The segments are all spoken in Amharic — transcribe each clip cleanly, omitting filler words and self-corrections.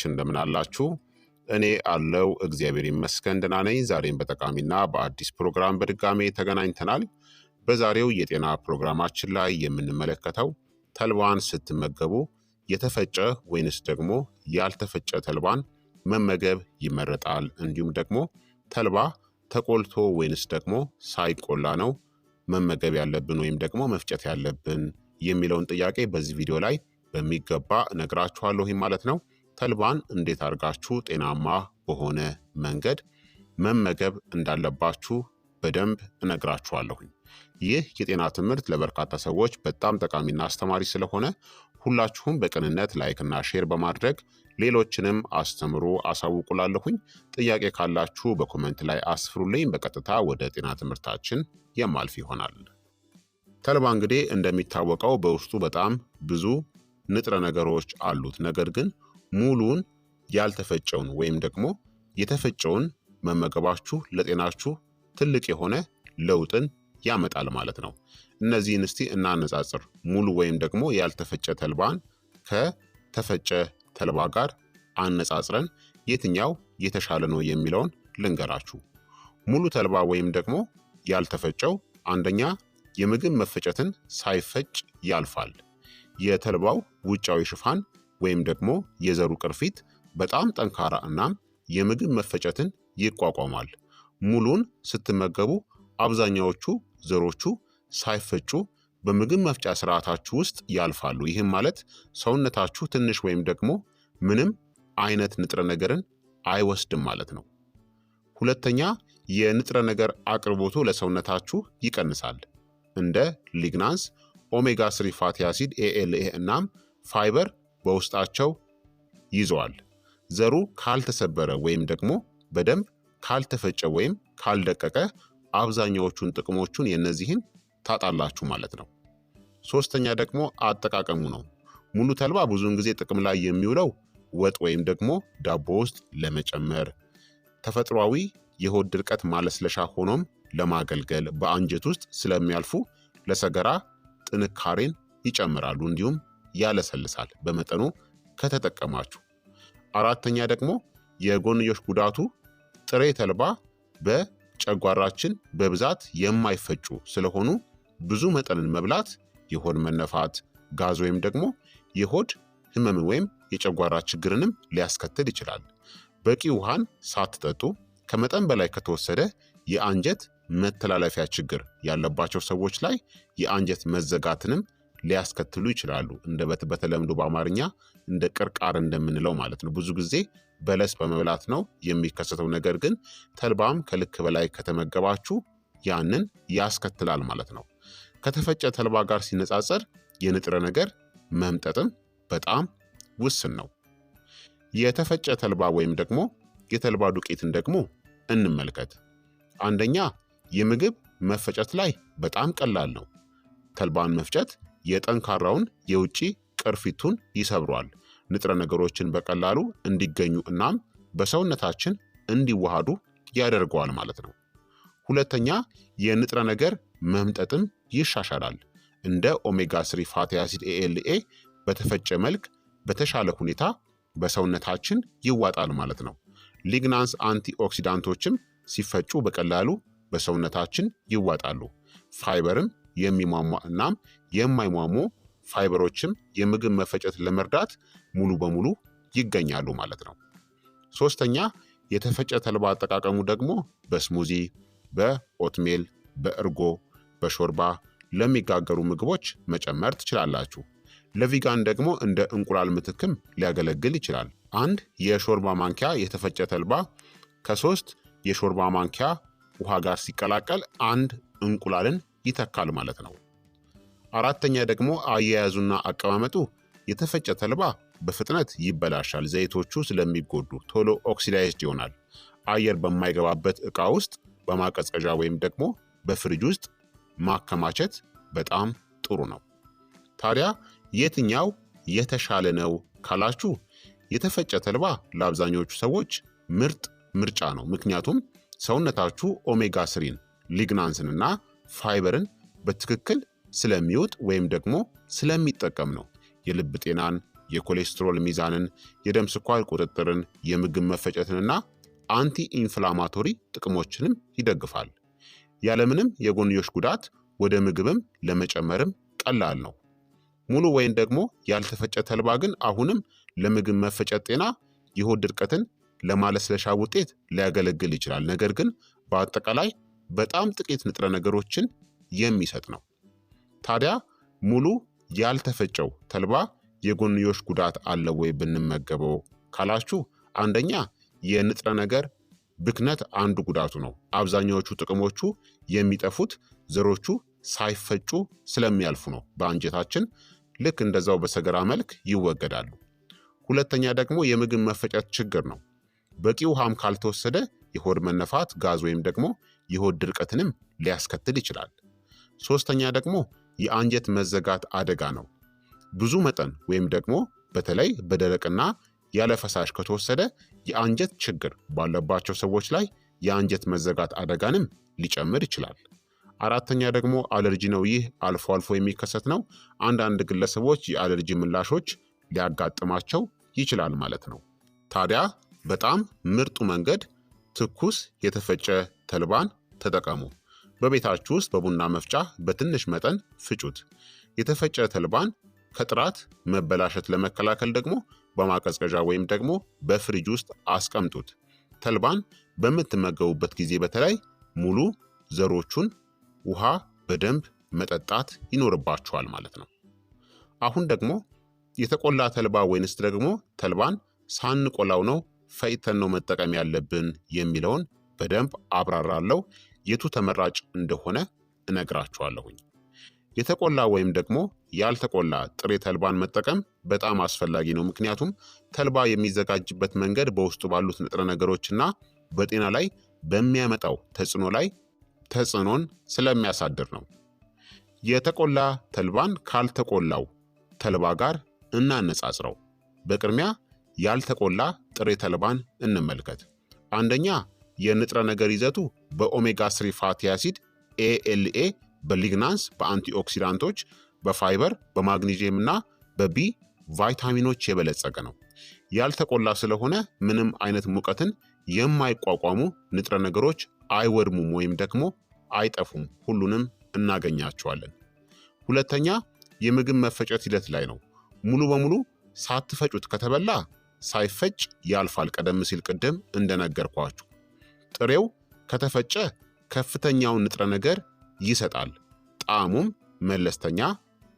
እንደምን አላችሁ? እኔ አለው እግዚአብሔር ይመስገን ደህና ነኝ። ዛሬም በጠቃሚና በአዲስ ፕሮግራም በድጋሜ ተገናኝተናል። በዛሬው የጤና ፕሮግራማችን ላይ የምንመለከተው ተልባን ስትመገቡ የተፈጨ ወይንስ ደግሞ ያልተፈጨ ተልባን መመገብ ይመረጣል፣ እንዲሁም ደግሞ ተልባ ተቆልቶ ወይንስ ደግሞ ሳይቆላ ነው መመገብ ያለብን ወይም ደግሞ መፍጨት ያለብን የሚለውን ጥያቄ በዚህ ቪዲዮ ላይ በሚገባ እነግራችኋለሁ ማለት ነው። ተልባን እንዴት አድርጋችሁ ጤናማ በሆነ መንገድ መመገብ እንዳለባችሁ በደንብ እነግራችኋለሁኝ። ይህ የጤና ትምህርት ለበርካታ ሰዎች በጣም ጠቃሚና አስተማሪ ስለሆነ ሁላችሁም በቅንነት ላይክና ሼር በማድረግ ሌሎችንም አስተምሩ አሳውቁላለሁኝ። ጥያቄ ካላችሁ በኮመንት ላይ አስፍሩልኝ። በቀጥታ ወደ ጤና ትምህርታችን የማልፍ ይሆናል። ተልባ እንግዲህ እንደሚታወቀው በውስጡ በጣም ብዙ ንጥረ ነገሮች አሉት። ነገር ግን ሙሉን ያልተፈጨውን ወይም ደግሞ የተፈጨውን መመገባችሁ ለጤናችሁ ትልቅ የሆነ ለውጥን ያመጣል ማለት ነው። እነዚህን እስቲ እናነጻጽር። ሙሉ ወይም ደግሞ ያልተፈጨ ተልባን ከተፈጨ ተልባ ጋር አነጻጽረን የትኛው የተሻለ ነው የሚለውን ልንገራችሁ። ሙሉ ተልባ ወይም ደግሞ ያልተፈጨው አንደኛ የምግብ መፈጨትን ሳይፈጭ ያልፋል። የተልባው ውጫዊ ሽፋን ወይም ደግሞ የዘሩ ቅርፊት በጣም ጠንካራ እናም የምግብ መፈጨትን ይቋቋማል። ሙሉን ስትመገቡ አብዛኛዎቹ ዘሮቹ ሳይፈጩ በምግብ መፍጫ ስርዓታችሁ ውስጥ ያልፋሉ። ይህም ማለት ሰውነታችሁ ትንሽ ወይም ደግሞ ምንም አይነት ንጥረ ነገርን አይወስድም ማለት ነው። ሁለተኛ የንጥረ ነገር አቅርቦቱ ለሰውነታችሁ ይቀንሳል። እንደ ሊግናንስ፣ ኦሜጋ 3 ፋቲ አሲድ፣ ኤኤልኤ እናም ፋይበር በውስጣቸው ይዘዋል። ዘሩ ካልተሰበረ ወይም ደግሞ በደንብ ካልተፈጨ ወይም ካልደቀቀ አብዛኛዎቹን ጥቅሞቹን የነዚህን ታጣላችሁ ማለት ነው። ሶስተኛ ደግሞ አጠቃቀሙ ነው። ሙሉ ተልባ ብዙውን ጊዜ ጥቅም ላይ የሚውለው ወጥ ወይም ደግሞ ዳቦ ውስጥ ለመጨመር፣ ተፈጥሯዊ የሆድ ድርቀት ማለስለሻ ሆኖም ለማገልገል፣ በአንጀት ውስጥ ስለሚያልፉ ለሰገራ ጥንካሬን ይጨምራሉ፣ እንዲሁም ያለሰልሳል በመጠኑ ከተጠቀማችሁ። አራተኛ ደግሞ የጎንዮሽ ጉዳቱ ጥሬ ተልባ በጨጓራችን በብዛት የማይፈጩ ስለሆኑ ብዙ መጠንን መብላት የሆድ መነፋት፣ ጋዝ ወይም ደግሞ የሆድ ህመምን ወይም የጨጓራ ችግርንም ሊያስከትል ይችላል። በቂ ውሃን ሳትጠጡ ከመጠን በላይ ከተወሰደ የአንጀት መተላለፊያ ችግር ያለባቸው ሰዎች ላይ የአንጀት መዘጋትንም ሊያስከትሉ ይችላሉ። በተለምዶ በአማርኛ እንደ ቅርቃር እንደምንለው ማለት ነው። ብዙ ጊዜ በለስ በመብላት ነው የሚከሰተው። ነገር ግን ተልባም ከልክ በላይ ከተመገባችሁ ያንን ያስከትላል ማለት ነው። ከተፈጨ ተልባ ጋር ሲነጻጸር የንጥረ ነገር መምጠጥም በጣም ውስን ነው። የተፈጨ ተልባ ወይም ደግሞ የተልባ ዱቄትን ደግሞ እንመልከት። አንደኛ የምግብ መፈጨት ላይ በጣም ቀላል ነው። ተልባን መፍጨት የጠንካራውን የውጭ ቅርፊቱን ይሰብሯል። ንጥረ ነገሮችን በቀላሉ እንዲገኙ እናም በሰውነታችን እንዲዋሃዱ ያደርገዋል ማለት ነው። ሁለተኛ የንጥረ ነገር መምጠጥም ይሻሻላል። እንደ ኦሜጋ 3 ፋቲ አሲድ፣ ኤኤልኤ በተፈጨ መልክ በተሻለ ሁኔታ በሰውነታችን ይዋጣል ማለት ነው። ሊግናንስ አንቲኦክሲዳንቶችም ሲፈጩ በቀላሉ በሰውነታችን ይዋጣሉ። ፋይበርም የሚሟሟ እናም የማይሟሙ ፋይበሮችም የምግብ መፈጨት ለመርዳት ሙሉ በሙሉ ይገኛሉ ማለት ነው። ሶስተኛ የተፈጨ ተልባ አጠቃቀሙ ደግሞ በስሙዚ፣ በኦትሜል፣ በእርጎ፣ በሾርባ ለሚጋገሩ ምግቦች መጨመር ትችላላችሁ። ለቪጋን ደግሞ እንደ እንቁላል ምትክም ሊያገለግል ይችላል። አንድ የሾርባ ማንኪያ የተፈጨ ተልባ ከ3 የሾርባ ማንኪያ ውሃ ጋር ሲቀላቀል አንድ እንቁላልን ይተካል ማለት ነው። አራተኛ ደግሞ አያያዙና አቀማመጡ የተፈጨ ተልባ በፍጥነት ይበላሻል። ዘይቶቹ ስለሚጎዱ ቶሎ ኦክሲዳይዝድ ይሆናል። አየር በማይገባበት ዕቃ ውስጥ በማቀዝቀዣ ወይም ደግሞ በፍሪጅ ውስጥ ማከማቸት በጣም ጥሩ ነው። ታዲያ የትኛው የተሻለ ነው ካላችሁ የተፈጨ ተልባ ለአብዛኞቹ ሰዎች ምርጥ ምርጫ ነው። ምክንያቱም ሰውነታችሁ ኦሜጋ 3ን፣ ሊግናንስንና ፋይበርን በትክክል ስለሚውጥ ወይም ደግሞ ስለሚጠቀም ነው። የልብ ጤናን፣ የኮሌስትሮል ሚዛንን፣ የደም ስኳር ቁጥጥርን፣ የምግብ መፈጨትንና አንቲ ኢንፍላማቶሪ ጥቅሞችንም ይደግፋል። ያለምንም የጎንዮሽ ጉዳት ወደ ምግብም ለመጨመርም ቀላል ነው። ሙሉ ወይም ደግሞ ያልተፈጨ ተልባ ግን አሁንም ለምግብ መፈጨት ጤና፣ የሆድ ድርቀትን ለማለስለሻ ውጤት ሊያገለግል ይችላል። ነገር ግን በአጠቃላይ በጣም ጥቂት ንጥረ ነገሮችን የሚሰጥ ነው። ታዲያ ሙሉ ያልተፈጨው ተልባ የጎንዮሽ ጉዳት አለው ወይ ብንመገበው ካላችሁ፣ አንደኛ የንጥረ ነገር ብክነት አንዱ ጉዳቱ ነው። አብዛኛዎቹ ጥቅሞቹ የሚጠፉት ዘሮቹ ሳይፈጩ ስለሚያልፉ ነው። በአንጀታችን ልክ እንደዛው በሰገራ መልክ ይወገዳሉ። ሁለተኛ ደግሞ የምግብ መፈጨት ችግር ነው። በቂ ውሃም ካልተወሰደ የሆድ መነፋት፣ ጋዝ ወይም ደግሞ የሆድ ድርቀትንም ሊያስከትል ይችላል። ሶስተኛ ደግሞ የአንጀት መዘጋት አደጋ ነው። ብዙ መጠን ወይም ደግሞ በተለይ በደረቅና ያለ ፈሳሽ ከተወሰደ የአንጀት ችግር ባለባቸው ሰዎች ላይ የአንጀት መዘጋት አደጋንም ሊጨምር ይችላል። አራተኛ ደግሞ አለርጂ ነው። ይህ አልፎ አልፎ የሚከሰት ነው። አንዳንድ ግለሰቦች የአለርጂ ምላሾች ሊያጋጥማቸው ይችላል ማለት ነው። ታዲያ በጣም ምርጡ መንገድ ትኩስ የተፈጨ ተልባን ተጠቀሙ። በቤታችሁ ውስጥ በቡና መፍጫ በትንሽ መጠን ፍጩት። የተፈጨ ተልባን ከጥራት መበላሸት ለመከላከል ደግሞ በማቀዝቀዣ ወይም ደግሞ በፍሪጅ ውስጥ አስቀምጡት። ተልባን በምትመገቡበት ጊዜ በተለይ ሙሉ ዘሮቹን ውሃ በደንብ መጠጣት ይኖርባችኋል ማለት ነው። አሁን ደግሞ የተቆላ ተልባ ወይንስ ደግሞ ተልባን ሳንቆላው ነው ፈጭተን ነው መጠቀም ያለብን የሚለውን በደንብ አብራራለሁ። የቱ ተመራጭ እንደሆነ እነግራችኋለሁኝ። የተቆላ ወይም ደግሞ ያልተቆላ ጥሬ ተልባን መጠቀም በጣም አስፈላጊ ነው። ምክንያቱም ተልባ የሚዘጋጅበት መንገድ በውስጡ ባሉት ንጥረ ነገሮችና በጤና ላይ በሚያመጣው ተጽዕኖ ላይ ተጽዕኖን ስለሚያሳድር ነው። የተቆላ ተልባን ካልተቆላው ተልባ ጋር እናነጻጽረው። በቅድሚያ ያልተቆላ ጥሬ ተልባን እንመልከት። አንደኛ የንጥረ ነገር ይዘቱ በኦሜጋ 3 ፋቲ አሲድ፣ ኤኤልኤ፣ በሊግናንስ፣ በአንቲኦክሲዳንቶች፣ በፋይበር፣ በማግኒዚየም እና በቢ ቫይታሚኖች የበለጸገ ነው። ያልተቆላ ስለሆነ ምንም አይነት ሙቀትን የማይቋቋሙ ንጥረ ነገሮች አይወድሙም ወይም ደግሞ አይጠፉም። ሁሉንም እናገኛቸዋለን። ሁለተኛ የምግብ መፈጨት ሂደት ላይ ነው። ሙሉ በሙሉ ሳትፈጩት ከተበላ ሳይፈጭ ያልፋል። ቀደም ሲል ቅድም እንደነገርኳችሁ ጥሬው ከተፈጨ ከፍተኛውን ንጥረ ነገር ይሰጣል። ጣዕሙም መለስተኛ፣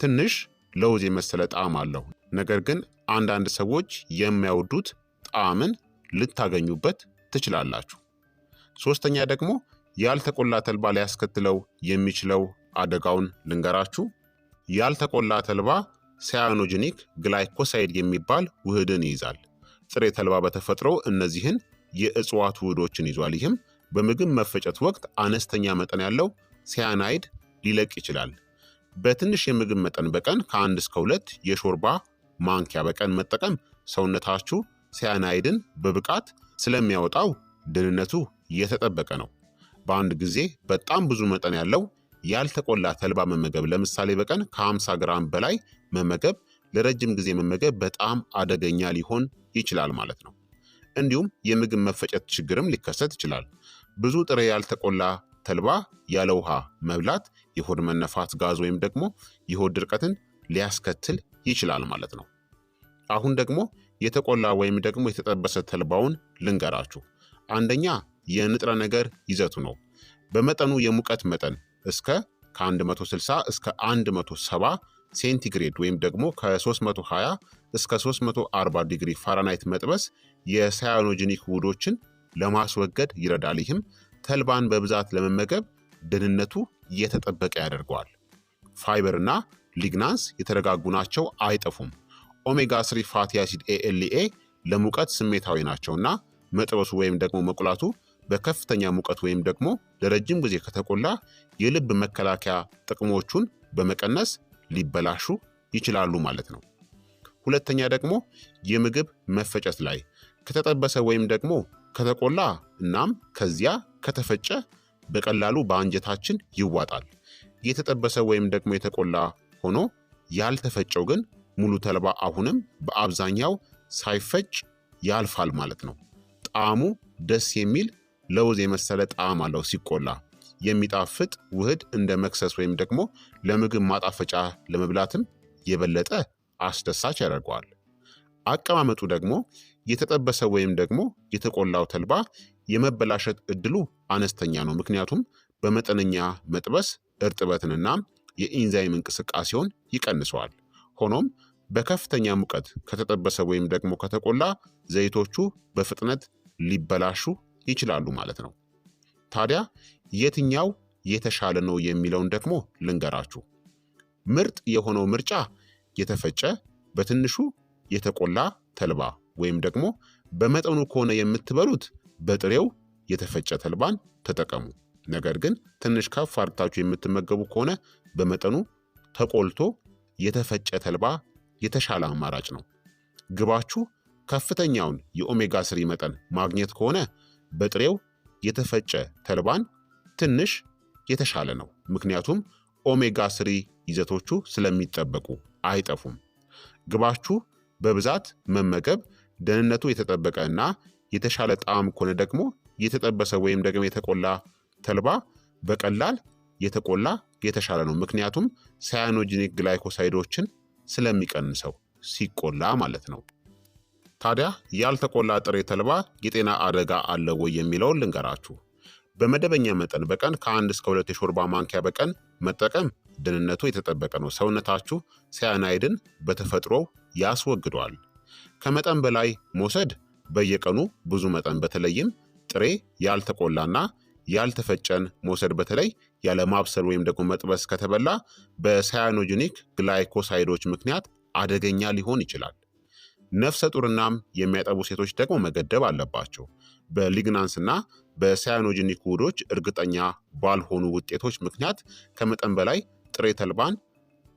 ትንሽ ለውዝ የመሰለ ጣዕም አለው። ነገር ግን አንዳንድ ሰዎች የማይወዱት ጣዕምን ልታገኙበት ትችላላችሁ። ሶስተኛ ደግሞ ያልተቆላ ተልባ ሊያስከትለው የሚችለው አደጋውን ልንገራችሁ። ያልተቆላ ተልባ ሳያኖጂኒክ ግላይኮሳይድ የሚባል ውህድን ይይዛል። ጥሬ ተልባ በተፈጥሮ እነዚህን የእጽዋት ውህዶችን ይዟል። ይህም በምግብ መፈጨት ወቅት አነስተኛ መጠን ያለው ሳያናይድ ሊለቅ ይችላል። በትንሽ የምግብ መጠን በቀን ከ1 እስከ 2 የሾርባ ማንኪያ በቀን መጠቀም ሰውነታችሁ ሳያናይድን በብቃት ስለሚያወጣው ደህንነቱ የተጠበቀ ነው። በአንድ ጊዜ በጣም ብዙ መጠን ያለው ያልተቆላ ተልባ መመገብ፣ ለምሳሌ በቀን ከ50 ግራም በላይ መመገብ ለረጅም ጊዜ መመገብ በጣም አደገኛ ሊሆን ይችላል ማለት ነው። እንዲሁም የምግብ መፈጨት ችግርም ሊከሰት ይችላል። ብዙ ጥሬ ያልተቆላ ተልባ ያለ ውሃ መብላት የሆድ መነፋት፣ ጋዝ ወይም ደግሞ የሆድ ድርቀትን ሊያስከትል ይችላል ማለት ነው። አሁን ደግሞ የተቆላ ወይም ደግሞ የተጠበሰ ተልባውን ልንገራችሁ። አንደኛ የንጥረ ነገር ይዘቱ ነው። በመጠኑ የሙቀት መጠን እስከ ከ160 እስከ 170 ሴንቲግሬድ ወይም ደግሞ ከ320 እስከ 340 ዲግሪ ፋራናይት መጥበስ የሳያኖጂኒክ ውህዶችን ለማስወገድ ይረዳል። ይህም ተልባን በብዛት ለመመገብ ደህንነቱ የተጠበቀ ያደርገዋል። ፋይበርና ሊግናንስ የተረጋጉ ናቸው፣ አይጠፉም። ኦሜጋ 3 ፋቲ አሲድ ኤኤልኤ ለሙቀት ስሜታዊ ናቸውና መጥበሱ ወይም ደግሞ መቁላቱ በከፍተኛ ሙቀት ወይም ደግሞ ለረጅም ጊዜ ከተቆላ የልብ መከላከያ ጥቅሞቹን በመቀነስ ሊበላሹ ይችላሉ ማለት ነው። ሁለተኛ ደግሞ የምግብ መፈጨት ላይ ከተጠበሰ ወይም ደግሞ ከተቆላ እናም ከዚያ ከተፈጨ በቀላሉ በአንጀታችን ይዋጣል። የተጠበሰ ወይም ደግሞ የተቆላ ሆኖ ያልተፈጨው ግን ሙሉ ተልባ አሁንም በአብዛኛው ሳይፈጭ ያልፋል ማለት ነው። ጣዕሙ ደስ የሚል ለውዝ የመሰለ ጣዕም አለው ሲቆላ። የሚጣፍጥ ውህድ እንደ መክሰስ ወይም ደግሞ ለምግብ ማጣፈጫ ለመብላትም የበለጠ አስደሳች ያደርገዋል። አቀማመጡ ደግሞ የተጠበሰ ወይም ደግሞ የተቆላው ተልባ የመበላሸት እድሉ አነስተኛ ነው። ምክንያቱም በመጠነኛ መጥበስ እርጥበትንና የኢንዛይም እንቅስቃሴውን ይቀንሰዋል። ሆኖም በከፍተኛ ሙቀት ከተጠበሰ ወይም ደግሞ ከተቆላ ዘይቶቹ በፍጥነት ሊበላሹ ይችላሉ ማለት ነው። ታዲያ የትኛው የተሻለ ነው የሚለውን ደግሞ ልንገራችሁ። ምርጥ የሆነው ምርጫ የተፈጨ በትንሹ የተቆላ ተልባ ወይም ደግሞ በመጠኑ ከሆነ የምትበሉት በጥሬው የተፈጨ ተልባን ተጠቀሙ። ነገር ግን ትንሽ ከፍ አድርጋችሁ የምትመገቡ ከሆነ በመጠኑ ተቆልቶ የተፈጨ ተልባ የተሻለ አማራጭ ነው። ግባችሁ ከፍተኛውን የኦሜጋ 3 መጠን ማግኘት ከሆነ በጥሬው የተፈጨ ተልባን ትንሽ የተሻለ ነው። ምክንያቱም ኦሜጋ 3 ይዘቶቹ ስለሚጠበቁ አይጠፉም። ግባችሁ በብዛት መመገብ፣ ደህንነቱ የተጠበቀ እና የተሻለ ጣዕም ከሆነ ደግሞ የተጠበሰ ወይም ደግሞ የተቆላ ተልባ በቀላል የተቆላ የተሻለ ነው። ምክንያቱም ሳያኖጂኒክ ግላይኮሳይዶችን ስለሚቀንሰው ሲቆላ ማለት ነው። ታዲያ ያልተቆላ ጥሬ ተልባ የጤና አደጋ አለው ወይ የሚለውን ልንገራችሁ። በመደበኛ መጠን በቀን ከ1 እስከ 2 የሾርባ ማንኪያ በቀን መጠቀም ደህንነቱ የተጠበቀ ነው። ሰውነታችሁ ሳያናይድን በተፈጥሮው ያስወግደዋል። ከመጠን በላይ መውሰድ በየቀኑ ብዙ መጠን በተለይም ጥሬ ያልተቆላና ያልተፈጨን መውሰድ በተለይ ያለ ማብሰል ወይም ደግሞ መጥበስ ከተበላ በሳያኖጂኒክ ግላይኮሳይዶች ምክንያት አደገኛ ሊሆን ይችላል። ነፍሰ ጡርናም የሚያጠቡ ሴቶች ደግሞ መገደብ አለባቸው። በሊግናንስና በሳያኖጂኒክ ውህዶች እርግጠኛ ባልሆኑ ውጤቶች ምክንያት ከመጠን በላይ ጥሬ ተልባን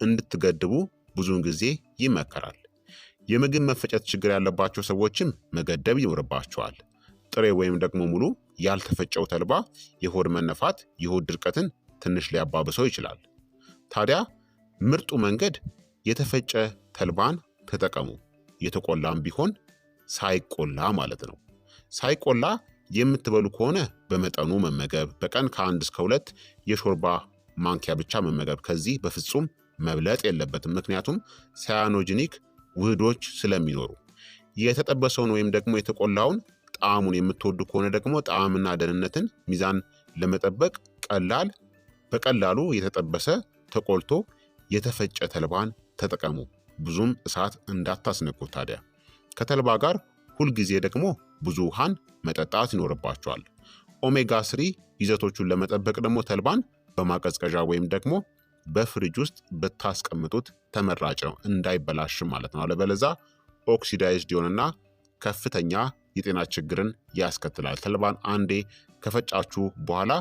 እንድትገድቡ ብዙውን ጊዜ ይመከራል። የምግብ መፈጨት ችግር ያለባቸው ሰዎችም መገደብ ይኖርባቸዋል። ጥሬ ወይም ደግሞ ሙሉ ያልተፈጨው ተልባ የሆድ መነፋት፣ የሆድ ድርቀትን ትንሽ ሊያባብሰው ይችላል። ታዲያ ምርጡ መንገድ የተፈጨ ተልባን ተጠቀሙ። የተቆላም ቢሆን ሳይቆላ ማለት ነው። ሳይቆላ የምትበሉ ከሆነ በመጠኑ መመገብ፣ በቀን ከ1 እስከ 2 የሾርባ ማንኪያ ብቻ መመገብ። ከዚህ በፍጹም መብለጥ የለበትም፣ ምክንያቱም ሳያኖጂኒክ ውህዶች ስለሚኖሩ። የተጠበሰውን ወይም ደግሞ የተቆላውን ጣዕሙን የምትወዱ ከሆነ ደግሞ ጣዕምና ደህንነትን ሚዛን ለመጠበቅ በቀላሉ የተጠበሰ ተቆልቶ የተፈጨ ተልባን ተጠቀሙ። ብዙም እሳት እንዳታስነኩ። ታዲያ ከተልባ ጋር ሁልጊዜ ደግሞ ብዙ ውሃን መጠጣት ይኖርባቸዋል። ኦሜጋ 3 ይዘቶቹን ለመጠበቅ ደግሞ ተልባን በማቀዝቀዣ ወይም ደግሞ በፍሪጅ ውስጥ ብታስቀምጡት ተመራጭ ነው፣ እንዳይበላሽም ማለት ነው። አለበለዛ ኦክሲዳይዝድ ይሆንና ከፍተኛ የጤና ችግርን ያስከትላል። ተልባን አንዴ ከፈጫችሁ በኋላ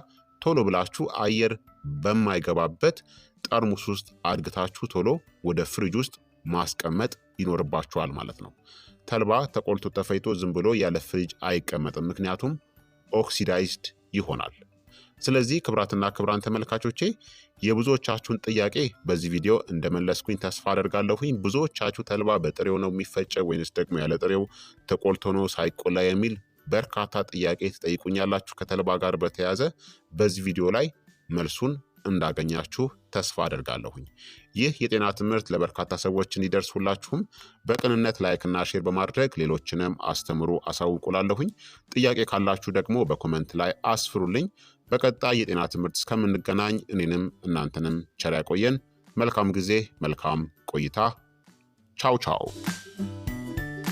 ቶሎ ብላችሁ አየር በማይገባበት ጠርሙስ ውስጥ አድግታችሁ ቶሎ ወደ ፍሪጅ ውስጥ ማስቀመጥ ይኖርባችኋል ማለት ነው። ተልባ ተቆልቶ ተፈጭቶ ዝም ብሎ ያለ ፍሪጅ አይቀመጥም፣ ምክንያቱም ኦክሲዳይዝድ ይሆናል። ስለዚህ ክቡራትና ክቡራን ተመልካቾቼ የብዙዎቻችሁን ጥያቄ በዚህ ቪዲዮ እንደመለስኩኝ ተስፋ አደርጋለሁኝ። ብዙዎቻችሁ ተልባ በጥሬው ነው የሚፈጨው ወይንስ ደግሞ ያለ ጥሬው ተቆልቶ ነው ሳይቆላ የሚል በርካታ ጥያቄ ትጠይቁኛላችሁ። ከተልባ ጋር በተያያዘ በዚህ ቪዲዮ ላይ መልሱን እንዳገኛችሁ ተስፋ አደርጋለሁኝ። ይህ የጤና ትምህርት ለበርካታ ሰዎች እንዲደርስ ሁላችሁም በቅንነት ላይክና ሼር በማድረግ ሌሎችንም አስተምሩ አሳውቁላለሁኝ። ጥያቄ ካላችሁ ደግሞ በኮመንት ላይ አስፍሩልኝ። በቀጣይ የጤና ትምህርት እስከምንገናኝ እኔንም እናንተንም ቸር ያቆየን። መልካም ጊዜ፣ መልካም ቆይታ። ቻው ቻው።